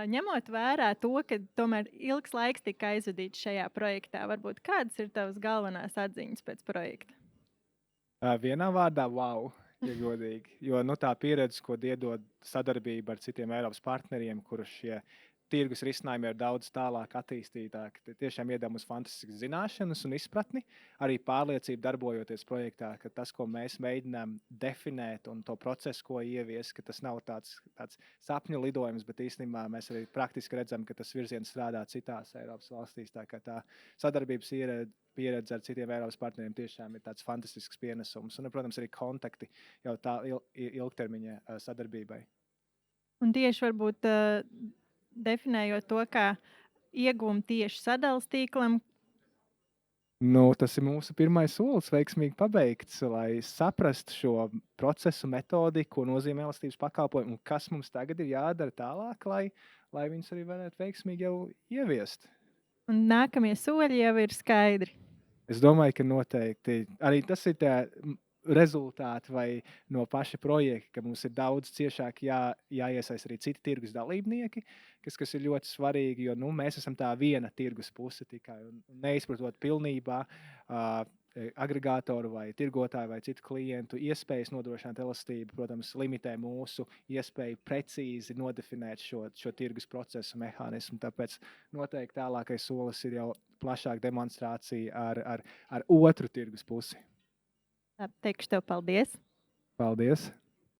Ņemot vērā to, ka tomēr ilgs laiks tika aizvadīts šajā projektā, varbūt kādas ir tavas galvenās atziņas pēc projekta? Vienā vārdā wow, ja godīgi. Jo tā pieredze, ko iedod sadarbība ar citiem Eiropas partneriem, kurus šie tirgus risinājumi ir daudz tālāk attīstītāki, tiešām iedod mums fantastiskas zināšanas un izpratni. Arī pārliecība darbojoties projektā, ka tas, ko mēs mēģinām definēt un to procesu, ko ievies, ka tas nav tāds sapņu lidojums, bet īstenībā mēs arī praktiski redzam, ka tas virziens strādā citās Eiropas valstīs. Tā kā tā sadarbības pieredze ar citiem Eiropas partneriem tiešām ir tāds fantastisks pienesums. Un, protams, arī kontakti jau tā ilgtermiņa sadarbībai. Un tieši varbūt definējot to kā ieguvumu tieši sadales tīklam. Tas ir mūsu pirmais solis, veiksmīgi pabeigts, lai saprastu šo procesu, metodiku, ko nozīmē elastības pakalpojumi un kas mums tagad ir jādara tālāk, lai viņus arī varētu veiksmīgi jau ieviest. Un nākamie soļi jau ir skaidri. Es domāju, ka noteikti arī tas ir rezultāti vai no paša projekta, ka mums ir daudz ciešāk jāiesaist arī citi tirgus dalībnieki, kas ir ļoti svarīgi, jo mēs esam tā viena tirgus puse tikai un neizprotot pilnībā agregātoru vai tirgotāju vai citu klientu iespējas nodrošināt elastību, protams, limitē mūsu iespēju precīzi nodefinēt šo tirgus procesu mehānismu. Tāpēc noteikti tālākais solis ir jau plašāka demonstrācija ar otru tirgus pusi. Teikšu tev paldies! Paldies!